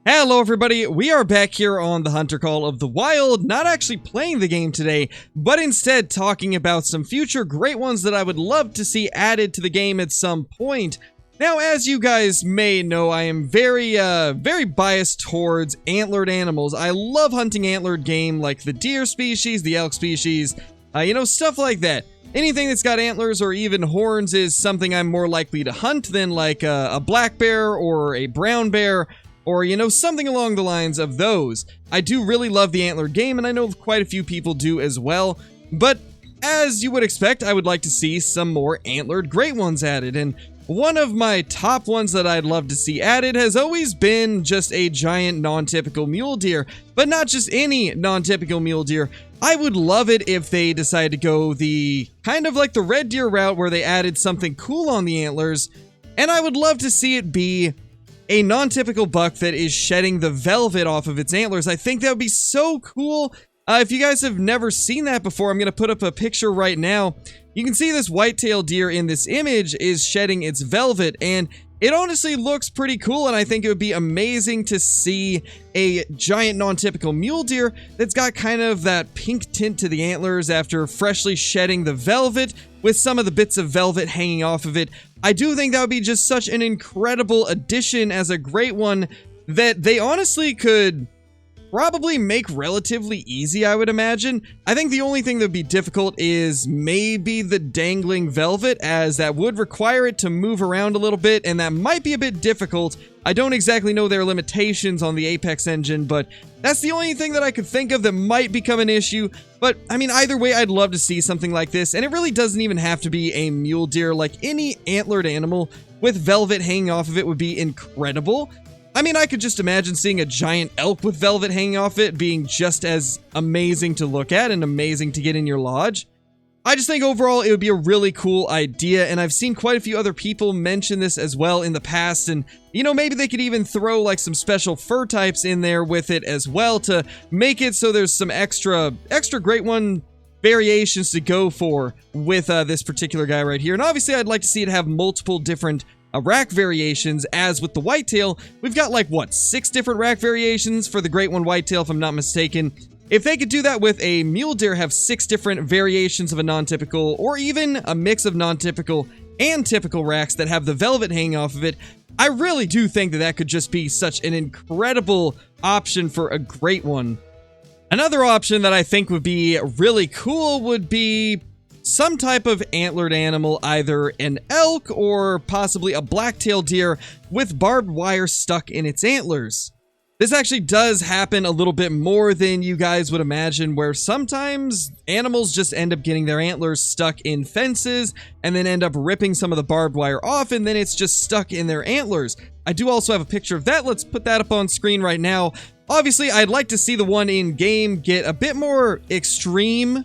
Hello everybody, we are back here on the Hunter Call of the Wild, not actually playing the game today, but instead talking about some future great ones that I would love to see added to the game at some point. Now, as you guys may know, I am very biased towards antlered animals. I love hunting antlered game like the deer species, the elk species, stuff like that. Anything that's got antlers or even horns is something I'm more likely to hunt than like a black bear or a brown bear, or, something along the lines of those. I do really love the antlered game, and I know quite a few people do as well, but as you would expect, I would like to see some more antlered great ones added, and one of my top ones that I'd love to see added has always been just a giant non-typical mule deer, but not just any non-typical mule deer. I would love it if they decide to go the kind of like the red deer route where they added something cool on the antlers, and I would love to see it be a non-typical buck that is shedding the velvet off of its antlers. I think that would be so cool. If you guys have never seen that before, I'm going to put up a picture right now. You can see this whitetail deer in this image is shedding its velvet, and it honestly looks pretty cool, and I think it would be amazing to see a giant non-typical mule deer that's got kind of that pink tint to the antlers after freshly shedding the velvet with some of the bits of velvet hanging off of it. I do think that would be just such an incredible addition as a great one that they honestly could probably make relatively easy, I would imagine. I think the only thing that would be difficult is maybe the dangling velvet, as that would require it to move around a little bit, and that might be a bit difficult. I don't exactly know their limitations on the Apex engine, but that's the only thing that I could think of that might become an issue. But, I mean, either way, I'd love to see something like this, and it really doesn't even have to be a mule deer. Like, any antlered animal with velvet hanging off of it would be incredible. I mean, I could just imagine seeing a giant elk with velvet hanging off it being just as amazing to look at and amazing to get in your lodge. I just think overall it would be a really cool idea, and I've seen quite a few other people mention this as well in the past, and maybe they could even throw like some special fur types in there with it as well to make it so there's some extra great one variations to go for with this particular guy right here. And obviously I'd like to see it have multiple different rack variations, as with the whitetail. We've got like, what, 6 different rack variations for the great one whitetail, if I'm not mistaken. If they could do that with a mule deer, have 6 different variations of a non-typical, or even a mix of non-typical and typical racks that have the velvet hanging off of it, I really do think that that could just be such an incredible option for a great one. Another option that I think would be really cool would be some type of antlered animal, either an elk or possibly a blacktail deer with barbed wire stuck in its antlers. This actually does happen a little bit more than you guys would imagine, where sometimes animals just end up getting their antlers stuck in fences and then end up ripping some of the barbed wire off, and then it's just stuck in their antlers. I do also have a picture of that. Let's put that up on screen right now. Obviously, I'd like to see the one in game get a bit more extreme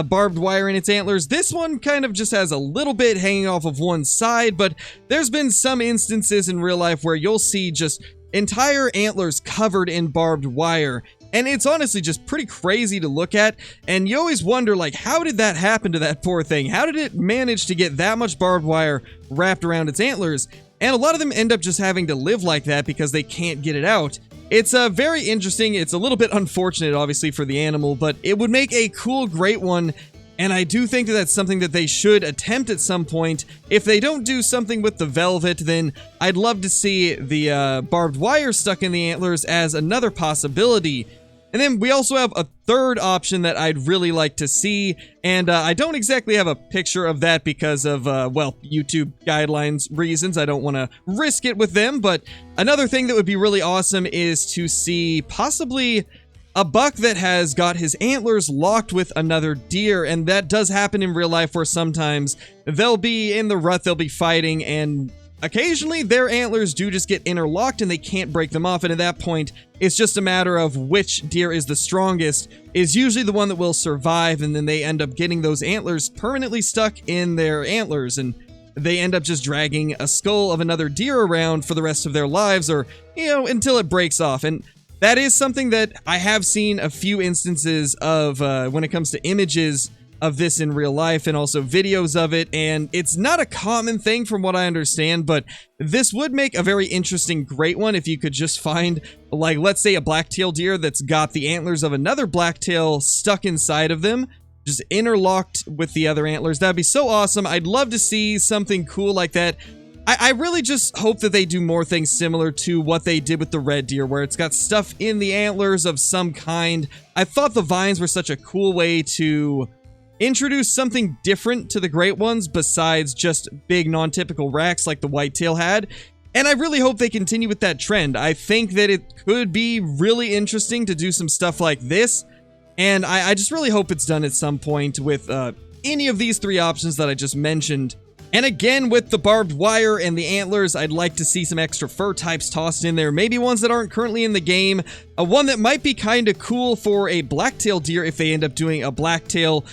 barbed wire in its antlers. This one kind of just has a little bit hanging off of one side, but there's been some instances in real life where you'll see just entire antlers covered in barbed wire, and it's honestly just pretty crazy to look at, and you always wonder, like, how did that happen to that poor thing? How did it manage to get that much barbed wire wrapped around its antlers? And a lot of them end up just having to live like that because they can't get it out. It's very interesting. It's a little bit unfortunate, obviously, for the animal, but it would make a cool, great one, and I do think that that's something that they should attempt at some point. If they don't do something with the velvet, then I'd love to see the barbed wire stuck in the antlers as another possibility. And then we also have a third option that I'd really like to see, and I don't exactly have a picture of that because of, YouTube guidelines reasons. I don't want to risk it with them, but another thing that would be really awesome is to see possibly a buck that has got his antlers locked with another deer, and that does happen in real life where sometimes they'll be in the rut, they'll be fighting, and occasionally their antlers do just get interlocked and they can't break them off, and at that point it's just a matter of which deer is the strongest is usually the one that will survive, and then they end up getting those antlers permanently stuck in their antlers, and they end up just dragging a skull of another deer around for the rest of their lives, or until it breaks off. And that is something that I have seen a few instances of when it comes to images of this in real life and also videos of it, and it's not a common thing from what I understand, but this would make a very interesting great one if you could just find, like, let's say a blacktail deer that's got the antlers of another blacktail stuck inside of them, just interlocked with the other antlers. That'd be so awesome. I'd love to see something cool like that. I really just hope that they do more things similar to what they did with the red deer, where it's got stuff in the antlers of some kind. I thought the vines were such a cool way to introduce something different to the great ones besides just big non-typical racks like the whitetail had. And I really hope they continue with that trend. I think that it could be really interesting to do some stuff like this. And I just really hope it's done at some point with any of these three options that I just mentioned. And again, with the barbed wire and the antlers, I'd like to see some extra fur types tossed in there. Maybe ones that aren't currently in the game. One that might be kind of cool for a blacktail deer if they end up doing a blacktail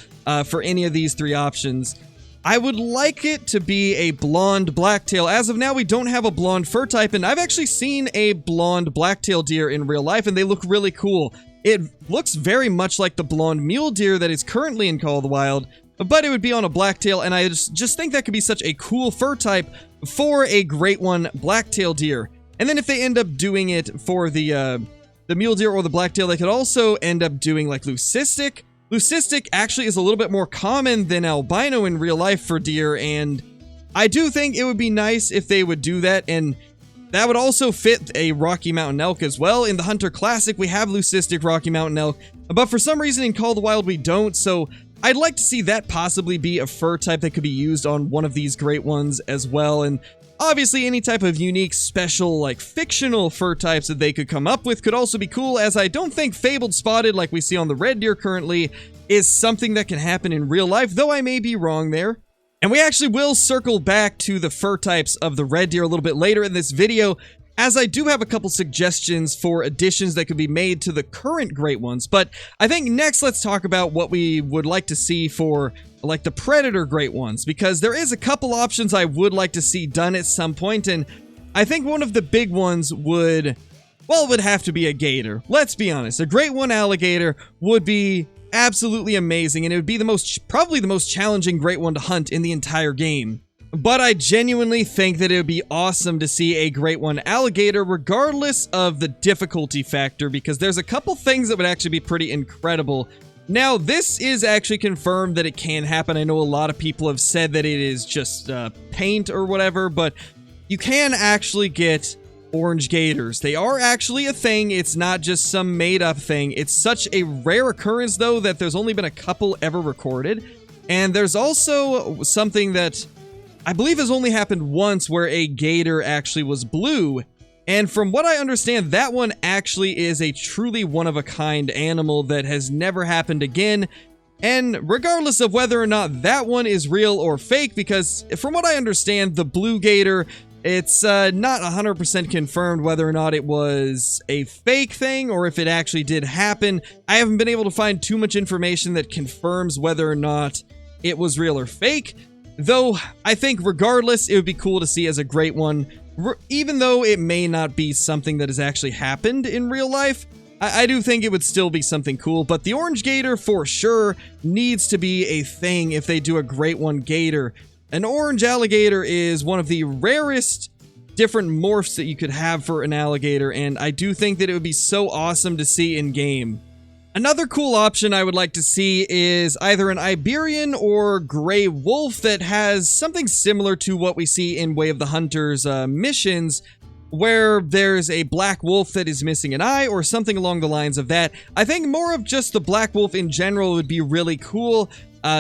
for any of these three options. I would like it to be a blonde blacktail. As of now, we don't have a blonde fur type, and I've actually seen a blonde blacktail deer in real life, and they look really cool. It looks very much like the blonde mule deer that is currently in Call of the Wild, but it would be on a blacktail, and I just think that could be such a cool fur type for a great one blacktail deer. And then if they end up doing it for the mule deer or the blacktail, they could also end up doing like leucistic. Leucistic actually is a little bit more common than albino in real life for deer, and I do think it would be nice if they would do that, and that would also fit a Rocky Mountain elk as well. In the Hunter Classic, we have leucistic Rocky Mountain elk, but for some reason in Call of the Wild we don't, so I'd like to see that possibly be a fur type that could be used on one of these great ones as well. And obviously any type of unique, special, like fictional fur types that they could come up with could also be cool, as I don't think fabled spotted like we see on the red deer currently is something that can happen in real life, though I may be wrong there. And we actually will circle back to the fur types of the red deer a little bit later in this video, as I do have a couple suggestions for additions that could be made to the current great ones. But I think next let's talk about what we would like to see for like the predator great ones, because there is a couple options I would like to see done at some point, and I think one of the big ones would, well, it would have to be a gator. Let's be honest, a great one alligator would be absolutely amazing, and it would be probably the most challenging great one to hunt in the entire game. But I genuinely think that it would be awesome to see a great one alligator regardless of the difficulty factor, because there's a couple things that would actually be pretty incredible. Now, this is actually confirmed that it can happen. I know a lot of people have said that it is just paint or whatever, but you can actually get orange gators. They are actually a thing. It's not just some made-up thing. It's such a rare occurrence, though, that there's only been a couple ever recorded. And there's also something that I believe has only happened once, where a gator actually was blue. And from what I understand, that one actually is a truly one-of-a-kind animal that has never happened again. And regardless of whether or not that one is real or fake, because from what I understand, the blue gator, it's not 100% confirmed whether or not it was a fake thing or if it actually did happen. I haven't been able to find too much information that confirms whether or not it was real or fake. Though, I think regardless, it would be cool to see as a great one, even though it may not be something that has actually happened in real life. I do think it would still be something cool, but the orange gator for sure needs to be a thing if they do a great one gator. An orange alligator is one of the rarest different morphs that you could have for an alligator, and I do think that it would be so awesome to see in game. Another cool option I would like to see is either an Iberian or gray wolf that has something similar to what we see in Way of the Hunter's missions, where there's a black wolf that is missing an eye or something along the lines of that. I think more of just the black wolf in general would be really cool.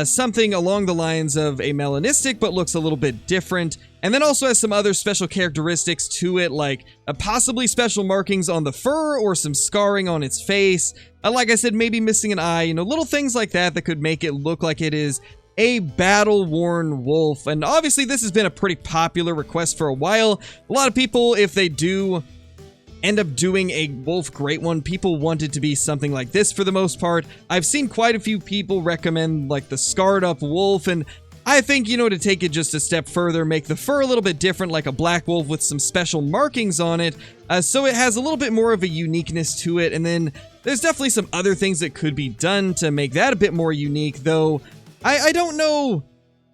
Something along the lines of a melanistic but looks a little bit different, and then also has some other special characteristics to it, like possibly special markings on the fur or some scarring on its face. Like I said, maybe missing an eye, little things like that that could make it look like it is a battle-worn wolf. And obviously this has been a pretty popular request for a while. A lot of people, if they do end up doing a wolf great one, people want it to be something like this for the most part. I've seen quite a few people recommend like the scarred up wolf, and I think, to take it just a step further, make the fur a little bit different, like a black wolf with some special markings on it, so it has a little bit more of a uniqueness to it. And then there's definitely some other things that could be done to make that a bit more unique, though I don't know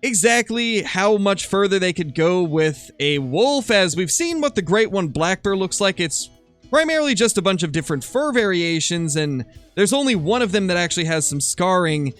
exactly how much further they could go with a wolf, as we've seen what the Great One Black Bear looks like. It's primarily just a bunch of different fur variations, and there's only one of them that actually has some scarring.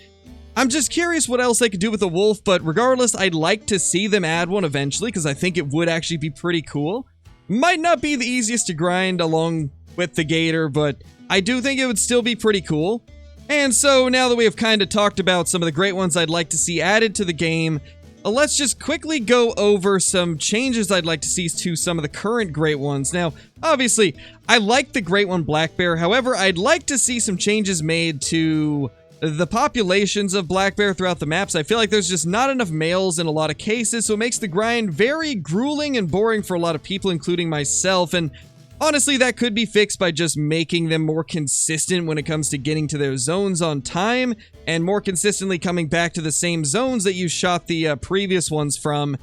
I'm just curious what else they could do with a wolf, but regardless, I'd like to see them add one eventually, because I think it would actually be pretty cool. Might not be the easiest to grind along with the gator, but I do think it would still be pretty cool. And so now that we have kind of talked about some of the great ones I'd like to see added to the game, let's just quickly go over some changes I'd like to see to some of the current great ones. Now, obviously, I like the Great One Black Bear. However, I'd like to see some changes made to the populations of black bear throughout the maps. I feel like there's just not enough males in a lot of cases, so it makes the grind very grueling and boring for a lot of people, including myself. And honestly, that could be fixed by just making them more consistent when it comes to getting to their zones on time, and more consistently coming back to the same zones that you shot the previous ones from.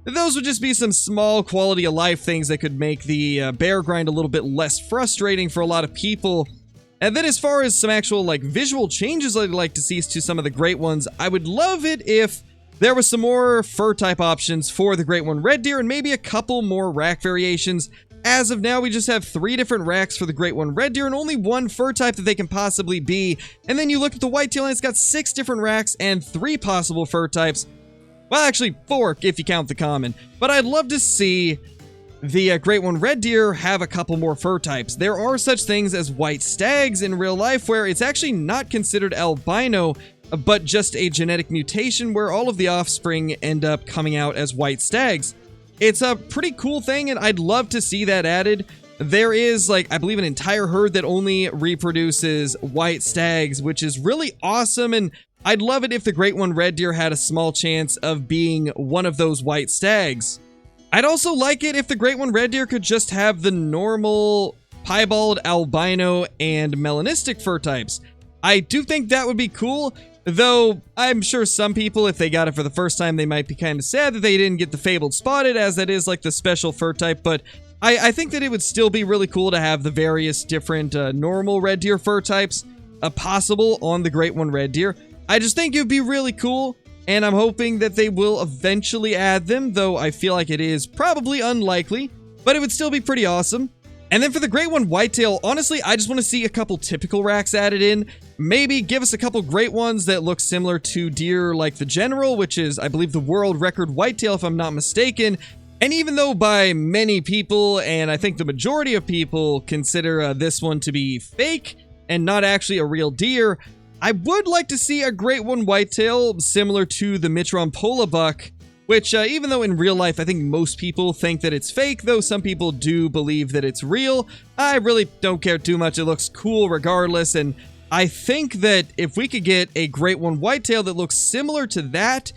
Those would just be some small quality of life things that could make the bear grind a little bit less frustrating for a lot of people. And then as far as some actual like visual changes I'd like to see to some of the great ones, I would love it if there was some more fur type options for the Great One Red Deer, and maybe a couple more rack variations. As of now, we just have 3 different racks for the Great One Red Deer and only 1 fur type that they can possibly be. And then you look at the whitetail and it's got 6 different racks and 3 possible fur types. Well, actually 4 if you count the common. But I'd love to see the Great One Red Deer have a couple more fur types. There are such things as white stags in real life, where it's actually not considered albino, but just a genetic mutation where all of the offspring end up coming out as white stags. It's a pretty cool thing, and I'd love to see that added. There is, like, I believe an entire herd that only reproduces white stags, which is really awesome, and I'd love it if the Great One Red Deer had a small chance of being one of those white stags. I'd also like it if the Great One Red Deer could just have the normal piebald, albino, and melanistic fur types. I do think that would be cool, though I'm sure some people, if they got it for the first time, they might be kind of sad that they didn't get the fabled spotted, as that is like the special fur type, but I think that it would still be really cool to have the various different normal red deer fur types possible on the Great One Red Deer. I just think it would be really cool, and I'm hoping that they will eventually add them, though I feel like it is probably unlikely, but it would still be pretty awesome. And then for the Great One Whitetail, honestly, I just want to see a couple typical racks added in. Maybe give us a couple great ones that look similar to deer like the General, which is, I believe, the world record whitetail, if I'm not mistaken. And even though by many people, and I think the majority of people, consider this one to be fake and not actually a real deer, I would like to see a Great One Whitetail similar to the Mitron Pola buck, which even though in real life I think most people think that it's fake, though some people do believe that it's real, I really don't care too much. It looks cool regardless, and I think that if we could get a Great One Whitetail that looks similar to that,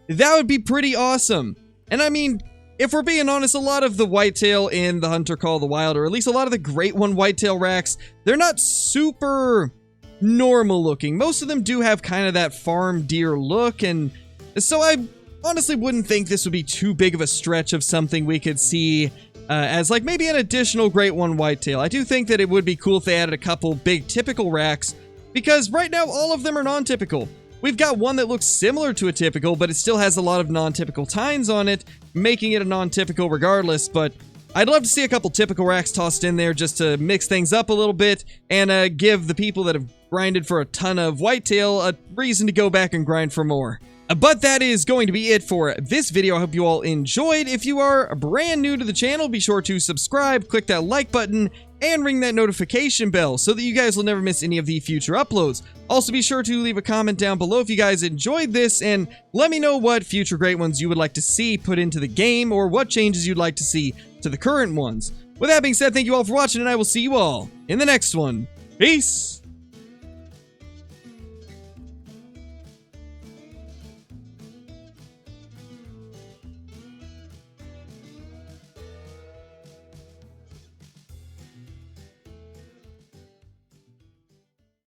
that would be pretty awesome. And I mean, if we're being honest, a lot of the whitetail in the Hunter Call of the Wild, or at least a lot of the Great One Whitetail racks, they're not super normal looking. Most of them do have kind of that farm deer look, and so I honestly wouldn't think this would be too big of a stretch of something we could see as like maybe an additional Great One Whitetail. I do think that it would be cool if they added a couple big typical racks, because right now all of them are non-typical. We've got one that looks similar to a typical, but it still has a lot of non-typical tines on it, making it a non-typical regardless, but I'd love to see a couple typical racks tossed in there just to mix things up a little bit, and give the people that have grinded for a ton of whitetail a reason to go back and grind for more. But that is going to be it for this video. I hope you all enjoyed. If you are brand new to the channel, be sure to subscribe, click that like button, and ring that notification bell so that you guys will never miss any of the future uploads. Also, be sure to leave a comment down below if you guys enjoyed this, and let me know what future great ones you would like to see put into the game, or what changes you'd like to see to the current ones. With that being said, thank you all for watching, and I will see you all in the next one. Peace!